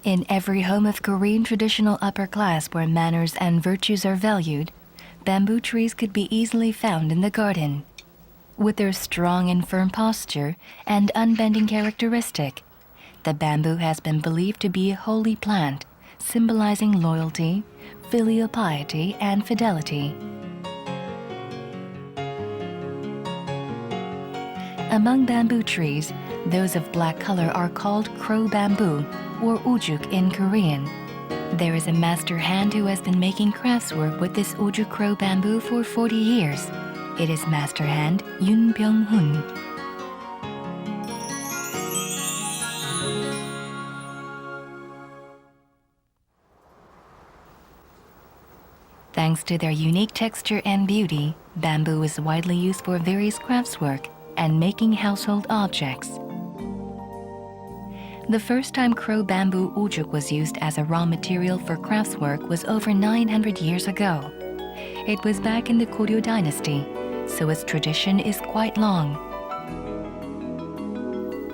In every home of Korean traditional upper class where manners and virtues are valued, bamboo trees could be easily found in the garden. With their strong and firm posture and unbending characteristic, the bamboo has been believed to be a holy plant, symbolizing loyalty, filial piety, and fidelity. Among bamboo trees, those of black color are called crow bamboo, or ojuk in Korean. There is a master hand who has been making craftswork with this Ojuk Crow Bamboo for 40 years. It is master hand Yoon Byeong-Hoon. Thanks to their unique texture and beauty, bamboo is widely used for various craftswork and making household objects. The first time crow bamboo ojuk was used as a raw material for craftswork was over 900 years ago. It was back in the Goryeo dynasty, so its tradition is quite long.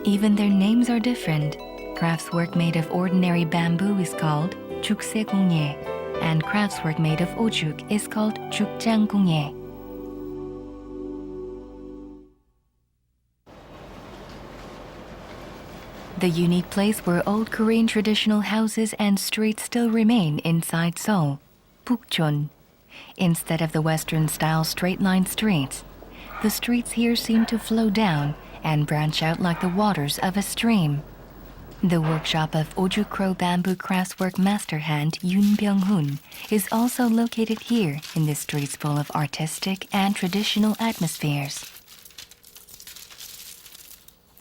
Even their names are different. Craftswork made of ordinary bamboo is called 죽세공예, and craftswork made of ojuk is called 죽장공예. The unique place where old Korean traditional houses and streets still remain inside Seoul, Bukchon. Instead of the Western-style straight-line streets, the streets here seem to flow down and branch out like the waters of a stream. The workshop of Ojuk Crow Bamboo craftswork master hand Yoon Byeong-Hoon is also located here in the streets full of artistic and traditional atmospheres.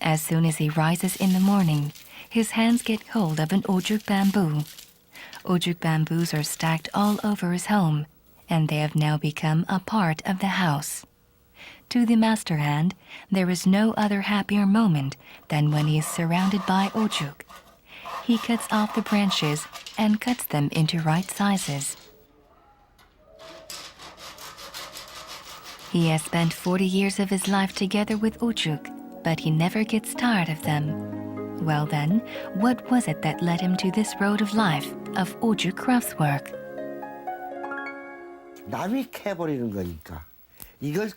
As soon as he rises in the morning, his hands get hold of an ojuk bamboo. Ojuk bamboos are stacked all over his home, and they have now become a part of the house. To the master hand, there is no other happier moment than when he is surrounded by ojuk. He cuts off the branches and cuts them into right sizes. He has spent 40 years of his life together with ojuk, but he never gets tired of them. Well then, what was it that led him to this road of life of ojuk craftswork? 남이 캐버리는 거니까. 이걸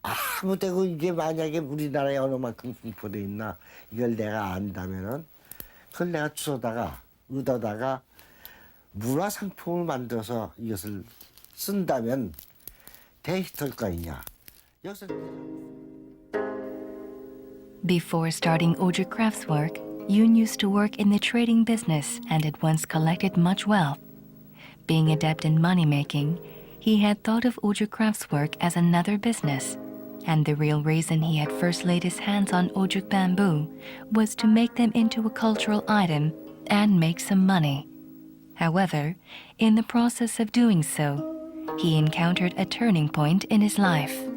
아무 때고 이게 만약에 우리나라에 어느 만큼 분포돼 있나 이걸 내가 안다면은 그걸 내가 주워다가 얻어다가 문화상품을 만들어서 이것을 쓴다면 대히트일 거 아니냐. 여기서 Before starting ojuk craftswork, Yoon used to work in the trading business and had once collected much wealth. Being adept in money-making, he had thought of ojuk craftswork as another business, and the real reason he had first laid his hands on ojuk bamboo was to make them into a cultural item and make some money. However, in the process of doing so, he encountered a turning point in his life.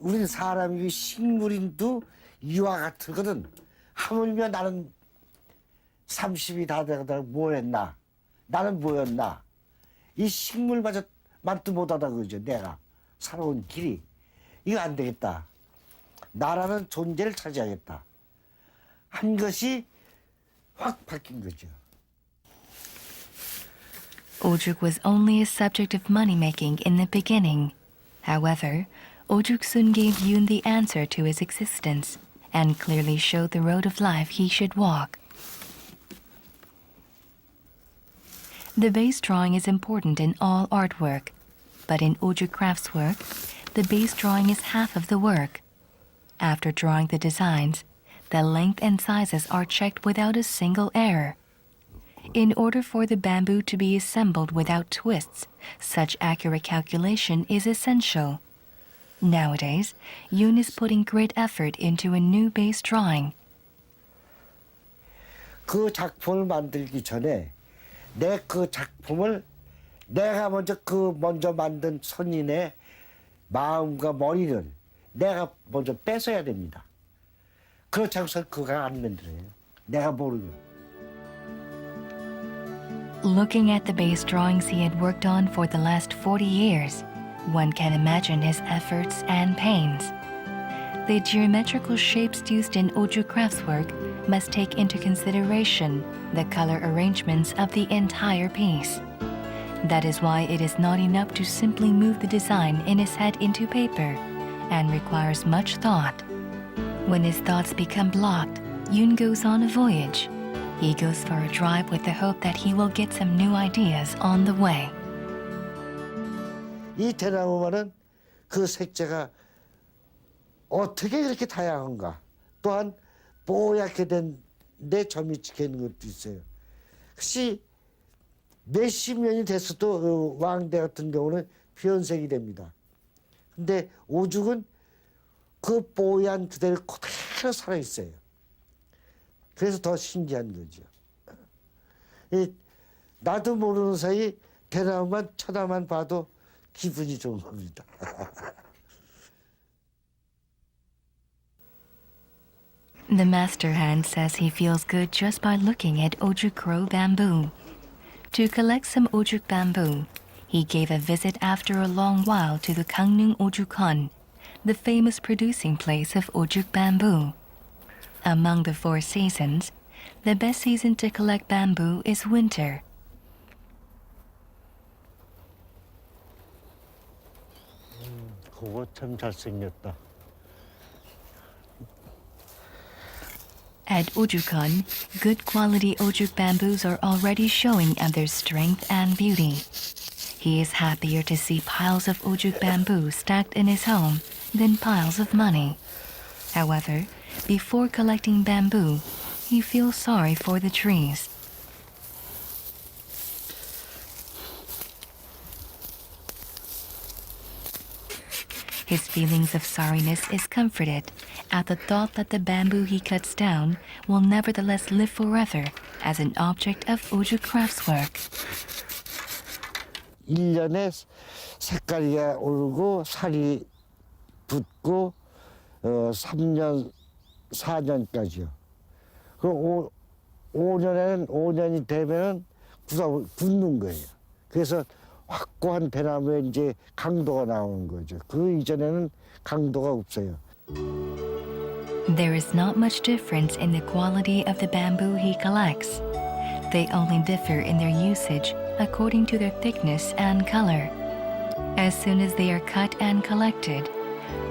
우리 사람이 식물인도 이와 같거든. 하물며 나는 30이 다 되다 뭐했나? 나는 뭐였나? 이 식물마저 맛도 못하다 그러죠. 내가 살아온 길이 이거 안 되겠다. 나라는 존재를 찾아야겠다. 한 것이 확 바뀐 거죠. Ojuk was only a subject of money-making in the beginning. However, Ojuk soon gave Yoon the answer to his existence and clearly showed the road of life he should walk. The base drawing is important in all artwork, but in ojuk craftswork, the base drawing is half of the work. After drawing the designs, the length and sizes are checked without a single error. In order for the bamboo to be assembled without twists, such accurate calculation is essential. Nowadays, Yoon is putting great effort into a new base drawing. 그 작품을 만들기 전에 내 그 작품을 내가 먼저 만든 선인의 마음과 머리를 내가 먼저 뺏어야 됩니다. 그렇지 않고서 그가 안 만들어요. 내가 모르면. Looking at the base drawings he had worked on for the last 40 years, one can imagine his efforts and pains. The geometrical shapes used in ojuk craftswork must take into consideration the color arrangements of the entire piece. That is why it is not enough to simply move the design in his head into paper and requires much thought. When his thoughts become blocked, Yoon goes on a voyage. He goes for a drive with the hope that he will get some new ideas on the way. 이 대나무만은 그 색채가 어떻게 그렇게 다양한가? 또한 뽀얗게 된 데 점이 찍혀 있는 것도 있어요. 혹시 몇십 년이 됐어도 그 왕대 같은 경우는 변색이 됩니다. 근데 오죽은 그 뽀얀 그대로 그대로 살아있어요. 그래서 더 신기한 거죠. 나도 모르는 사이 대나무만 쳐다만 봐도 기분이 좋은 겁니다. The master hand says he feels good just by looking at Ojuk Crow Bamboo. To collect some Ojuk bamboo, he gave a visit after a long while to the Gangneung Ojukhon, the famous producing place of Ojuk bamboo. Among the 4 seasons, the best season to collect bamboo is winter. 그거 참 잘생겼다. At Ojukhon, good quality Ojuk bamboos are already showing of their strength and beauty. He is happier to see piles of Ojuk bamboo stacked in his home than piles of money. However, before collecting bamboo, he feels sorry for the trees. His feelings of sorriness is comforted at the thought that the bamboo he cuts down will nevertheless live forever as an object of Ojuk craftswork. 1년에 색깔이 오르고 살이 붙고 3년, 4년까지요. 그 5년이 되면은 굳는 거예요. 그래서 확고한 대나무에 이제 강도가 나오는 거죠. 그 이전에는 강도가 없어요. There is not much difference in the quality of the bamboo he collects. They only differ in their usage according to their thickness and color. As soon as they are cut and collected,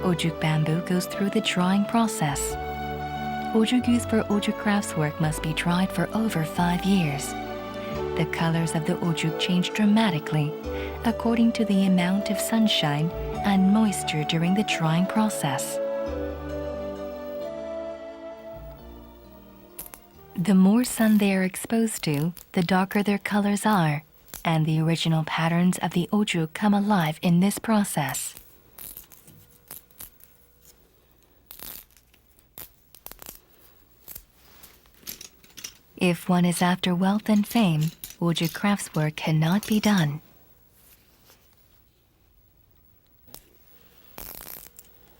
Ojuk bamboo goes through the drying process. Ojuk used for Ojuk craftswork must be dried for over 5 years. The colors of the ojuk change dramatically according to the amount of sunshine and moisture during the drying process. The more sun they are exposed to, the darker their colors are, and the original patterns of the ojuk come alive in this process. If one is after wealth and fame, ojuk craftswork cannot be done.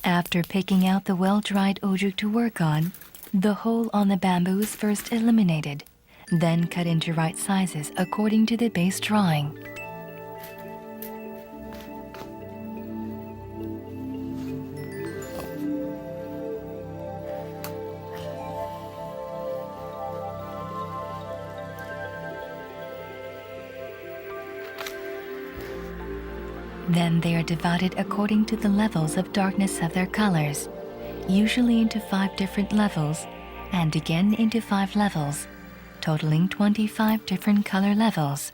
After picking out the well-dried ojuk to work on, the hole on the bamboo is first eliminated, then cut into right sizes according to the base drawing. Then they are divided according to the levels of darkness of their colors, usually into 5 different levels, and again into 5 levels, totaling 25 different color levels.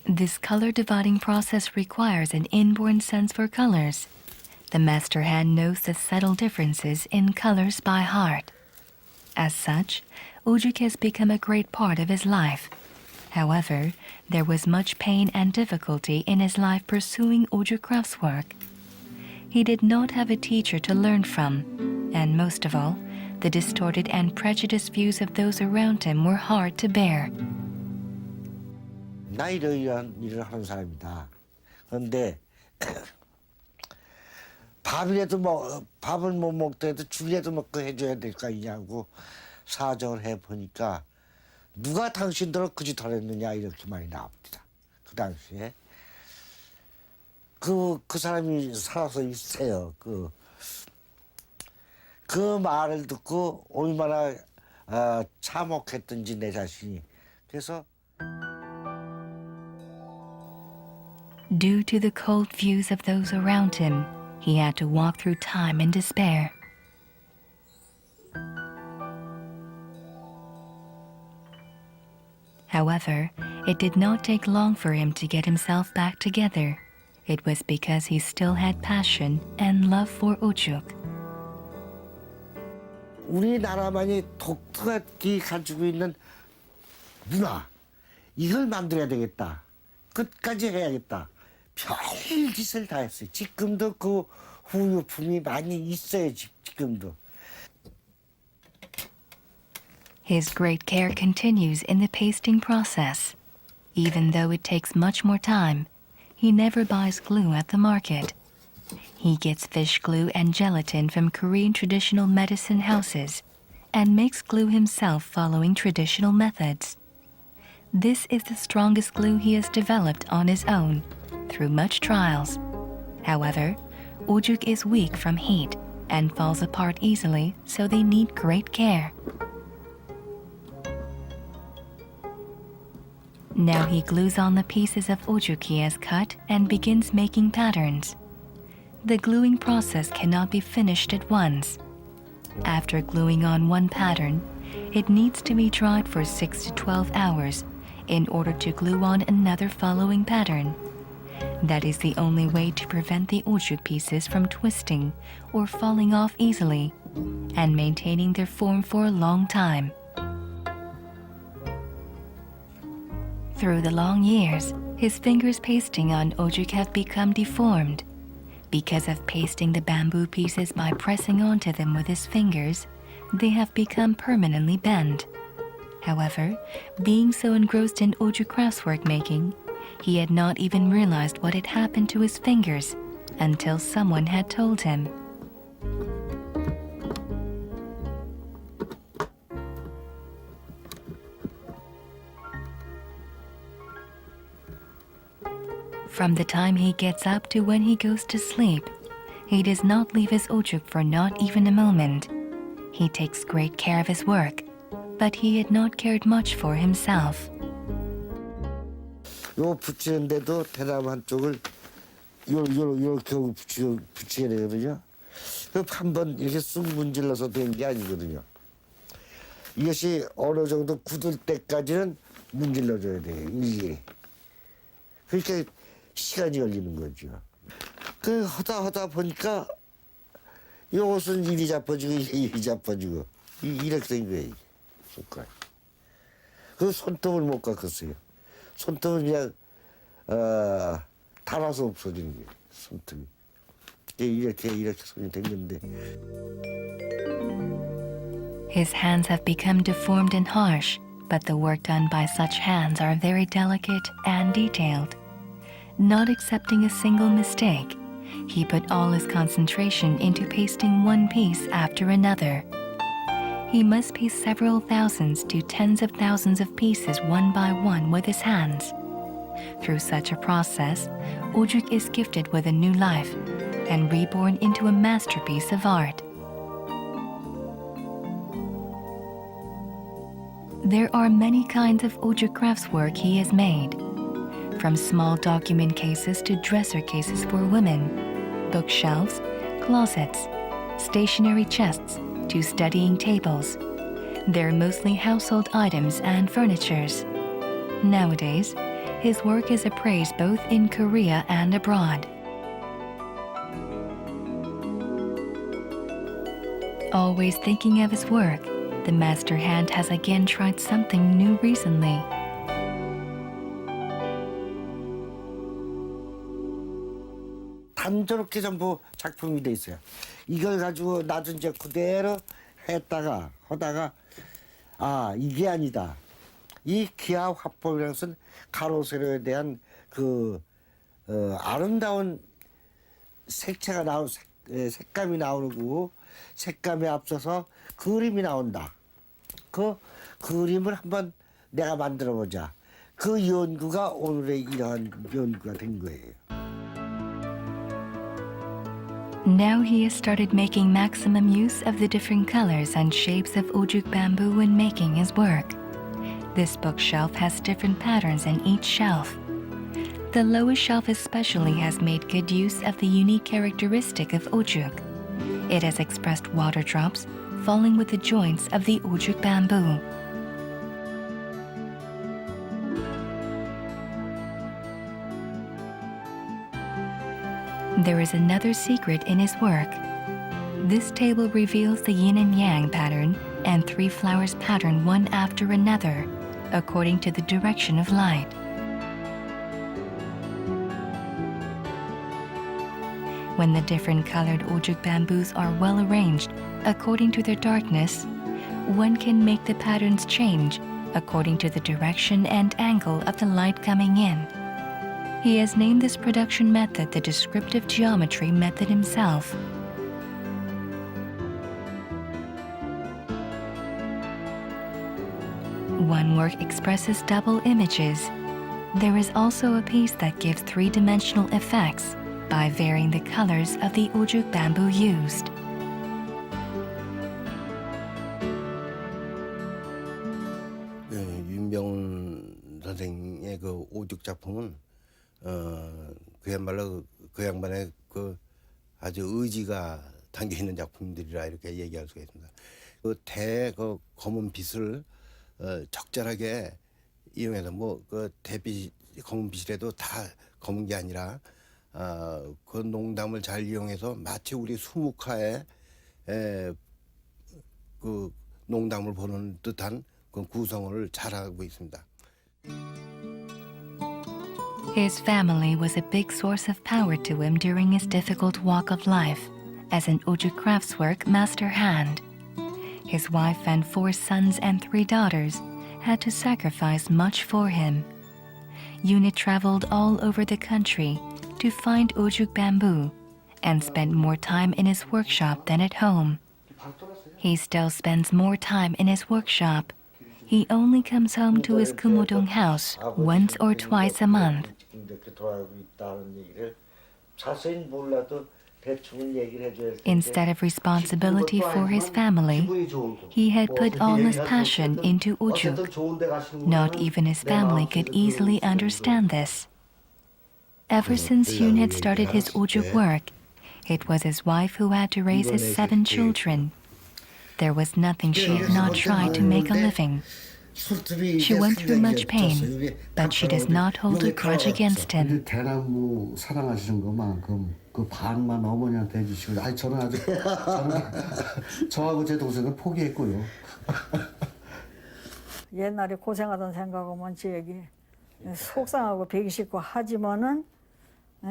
This color dividing process requires an inborn sense for colors. The master hand knows the subtle differences in colors by heart. As such, ojuk has become a great part of his life. However, there was much pain and difficulty in his life pursuing ojuk craftswork. He did not have a teacher to learn from, and most of all, the distorted and prejudiced views of those around him were hard to bear. 나 이러이러한 일을 하는 사람이다. 그런데 밥을 못 먹더라도 죽이라도 먹고 해줘야 될 거 아니냐고 사정을 해보니까 누가 당신들을 그 짓 하랬느냐 이렇게 말이 나옵니다. 그 당시에 그 사람이 살아서 있어요. 그 말을 듣고 얼마나 참혹했던지 내 자신이. 그래서 Due to the cold views of those around him, he had to walk through time in despair. However, it did not take long for him to get himself back together. It was because he still had passion and love for 오죽. 우리나라만이 독특하게 가지고 있는 문화, 이걸 만들어야 되겠다. 끝까지 해야겠다. 별 짓을 다 했어요. 지금도 그 후유품이 많이 있어요. 지금도. His great care continues in the pasting process. Even though it takes much more time, he never buys glue at the market. He gets fish glue and gelatin from Korean traditional medicine houses and makes glue himself following traditional methods. This is the strongest glue he has developed on his own, through much trials. However, 오죽 is weak from heat and falls apart easily, so they need great care. Now he glues on the pieces of 오죽 he has cut and begins making patterns. The gluing process cannot be finished at once. After gluing on one pattern, it needs to be dried for 6 to 12 hours in order to glue on another following pattern. That is the only way to prevent the 오죽 pieces from twisting or falling off easily and maintaining their form for a long time. Through the long years, his fingers pasting on 오죽 have become deformed. Because of pasting the bamboo pieces by pressing onto them with his fingers, they have become permanently bent. However, being so engrossed in 오죽 craftswork making, he had not even realized what had happened to his fingers until someone had told him. From the time he gets up to when he goes to sleep, he does not leave his 오죽 for not even a moment. He takes great care of his work, but he had not cared much for himself. 요 붙이는데도 대나무 한쪽을 요렇게 붙이게 되거든요. 한번 이렇게 쑥 문질러서 된 게 아니거든요. 이것이 어느 정도 굳을 때까지는 문질러줘야 돼요. 일일이. 그러니까 시간이 걸리는 거죠. 그 하다 보니까 요것은 이리 잡아지고 이리 잡아지고 이렇게 된 거예요. 손가락. 그 손톱을 못 깎았어요. 손톱은 그냥 닳아서 없어지는 거예요. 손톱이. 이렇게 손이 된 건데. His hands have become deformed and harsh, but the work done by such hands are very delicate and detailed. Not accepting a single mistake, he put all his concentration into pasting one piece after another. He must paste several thousands to tens of thousands of pieces one by one with his hands. Through such a process, 오죽 is gifted with a new life and reborn into a masterpiece of art. There are many kinds of 오죽 craftswork he has made, from small document cases to dresser cases for women, bookshelves, closets, stationery chests, to studying tables. They're mostly household items and furnitures. Nowadays, his work is appraised both in Korea and abroad. Always thinking of his work, the master hand has again tried something new recently. 단조롭게 전부 작품이 돼 있어요. 이걸 가지고 나도 이제 그대로 하다가 이게 아니다. 이 기하 화법이라는 것은 가로 세로에 대한 그 아름다운 색감이 나오는 거고 색감에 앞서서 그림이 나온다. 그 그림을 한번 내가 만들어 보자. 그 연구가 오늘의 이러한 연구가 된 거예요. Now he has started making maximum use of the different colors and shapes of ojuk bamboo when making his work. This bookshelf has different patterns in each shelf. The lowest shelf especially has made good use of the unique characteristic of ojuk. It has expressed water drops falling with the joints of the ojuk bamboo. There is another secret in his work. This table reveals the yin and yang pattern and 3 flowers pattern one after another, according to the direction of light. When the different colored ojuk bamboos are well arranged according to their darkness, one can make the patterns change according to the direction and angle of the light coming in. He has named this production method the descriptive geometry method himself. One work expresses double images. There is also a piece that gives 3-dimensional effects by varying the colors of the ojuk bamboo used. 윤병훈 선생의 그 오죽 작품은 그야말로 그 양반의 그 아주 의지가 담겨 있는 작품들이라 이렇게 얘기할 수가 있습니다. 그 검은 빛을 적절하게 이용해서 그 대빛 검은 빛이라도 다 검은 게 아니라 그 농담을 잘 이용해서 마치 우리 수묵화에 그 농담을 보는 듯한 그 구성을 잘하고 있습니다. His family was a big source of power to him during his difficult walk of life as an ojuk craftswork master hand. His wife and 4 sons and 3 daughters had to sacrifice much for him. Yoon traveled all over the country to find ojuk bamboo and spent more time in his workshop than at home. He still spends more time in his workshop. He only comes home to his Kumodong house once or twice a month. Instead of responsibility for his family, he had put all his passion into ojuk. Not even his family could easily understand this. Ever since Yoon had started his ojuk work, it was his wife who had to raise his 7 children. There was nothing she did not try to make a living. She went through much pain, but she does not hold a grudge against him. 대나무 사랑하시는 것만큼 그 반만 어머니한테 해주시고, 저는 저하고 제 동생은 포기했고요. 옛날에 고생하던 생각하면 지 얘기 속상하고 배기 싫고 하지만은 에?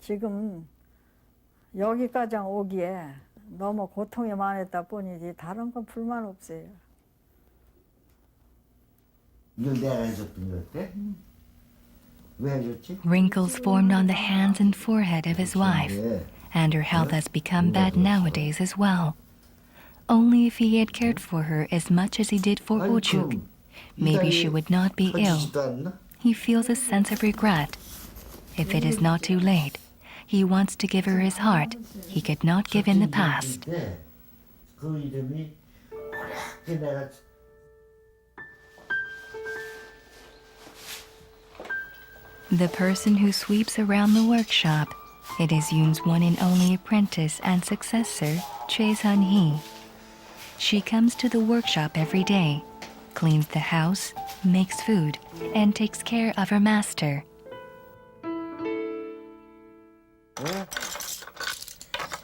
지금 여기까지 오기에 너무 고통이 많았다 뿐이지 다른 건 불만 없어요. 이걸 내가 해줬던 거 어때? 왜 해줬지? Wrinkles formed on the hands and forehead of his wife, and her health has become bad nowadays as well. Only if he had cared for her as much as he did for ojuk, maybe she would not be ill. He feels a sense of regret. If it is not too late, he wants to give her his heart he could not give in the past. 그 이름이 어렵게 내가 The person who sweeps around the workshop, it is Yoon's one and only apprentice and successor, Choi Sun-hee. She comes to the workshop every day, cleans the house, makes food, and takes care of her master.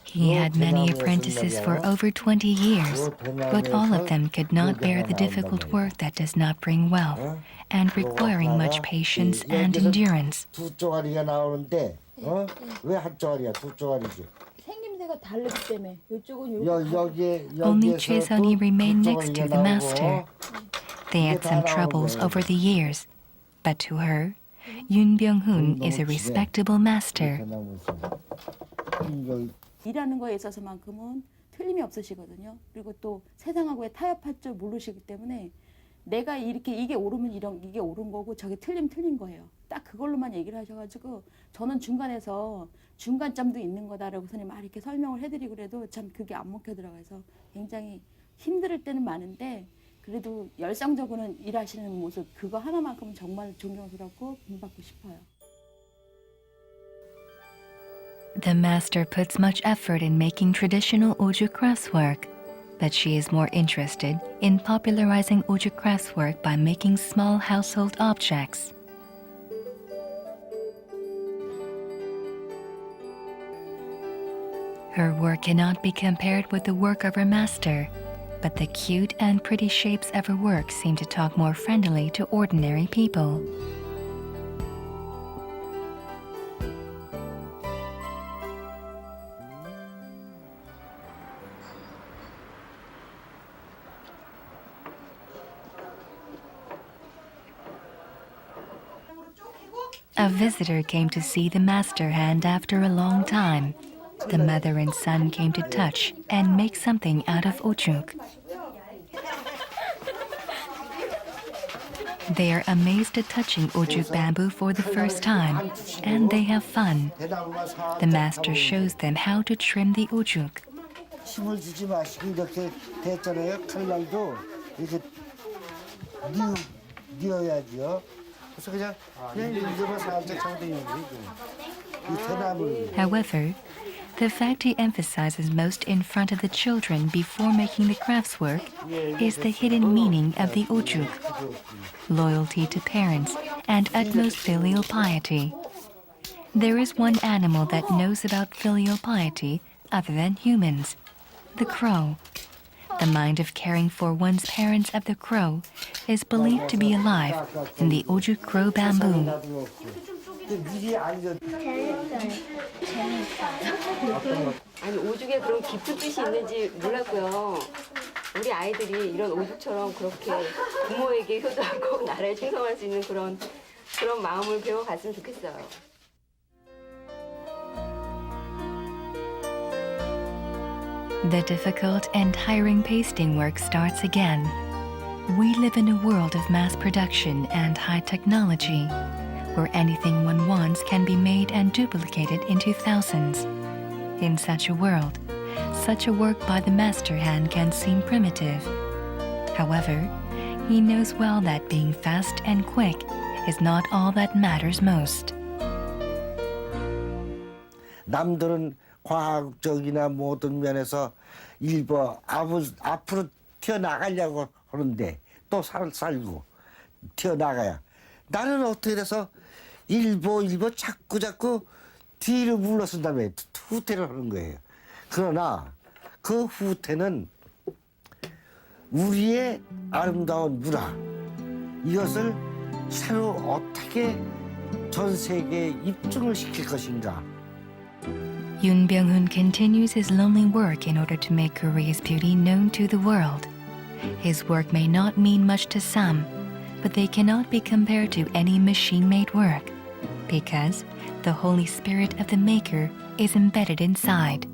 He had many apprentices for over 20 years, but all of them could not bear the difficult work that does not bring wealth and requiring much patience and endurance. 두 쪼가리가 나오는데 왜 한 쪼가리야? 두 쪼가리지. 생김새가 다르기 때문에 이쪽은 Only Choi Sun-hee remained next to the master. They had some troubles over the years, but to her, Yoon Byeong-Hoon is a respectable master. 일하는 거에 있어서만큼은 틀림이 없으시거든요. 그리고 또 세상하고의 타협할 줄 모르시기 때문에 내가 이렇게 이게 옳으면 이게 옳은 거고 저게 틀리면 틀린 거예요. 딱 그걸로만 얘기를 하셔가지고 저는 중간에서 중간점도 있는 거다라고 선생님 막 이렇게 설명을 해드리고 그래도 참 그게 안 먹혀 들어가서 굉장히 힘들 때는 많은데 그래도 열성적으로는 일하시는 모습 그거 하나만큼은 정말 존경스럽고 본받고 싶어요. The master puts much effort in making traditional Ojuk craftswork, but she is more interested in popularizing Ojuk craftswork by making small household objects. Her work cannot be compared with the work of her master, but the cute and pretty shapes of her work seem to talk more friendly to ordinary people. A visitor came to see the master hand after a long time. The mother and son came to touch and make something out of ojuk. They are amazed at touching ojuk bamboo for the first time, and they have fun. The master shows them how to trim the ojuk. 힘을 주지 마시고 이렇게 됐잖아요. 칼날도 이렇게 뉘어야지요. 그래서 그냥 이거만 살짝 잡아당기는 거예요. 이 대나무를. However, the fact he emphasizes most in front of the children before making the craftswork is the hidden meaning of the ojuk, loyalty to parents and utmost filial piety. There is one animal that knows about filial piety other than humans, the crow. The mind of caring for one's parents of the crow is believed to be alive in the Ojuk Crow Bamboo. 미리 알려. 아니 오죽에 그런 깊은 뜻이 있는지 몰랐고요. 우리 아이들이 이런 오죽처럼 그렇게 부모에게 효도하고 나라에 충성할 수 있는 그런 마음을 배워갔으면 좋겠어요. The difficult and tiring pasting work starts again. We live in a world of mass production and high technology, where anything one wants can be made and duplicated into thousands. In such a world, such a work by the master hand can seem primitive. However, he knows well that being fast and quick is not all that matters most. 남들은 과학적이나 모든 면에서 앞으로 튀어나가려고 하는데 또 살고 튀어나가야 나는 어떻게 돼서 일보 자꾸 뒤를 물러선 다음에 후퇴를 하는 거예요. 그러나 그 후퇴는 우리의 아름다운 문화 이것을 새로 어떻게 전 세계에 입증을 시킬 것인가. Yoon Byeong-Hoon continues his lonely work in order to make Korea's beauty known to the world. His work may not mean much to some, but they cannot be compared to any machine-made work, because the Holy Spirit of the maker is embedded inside.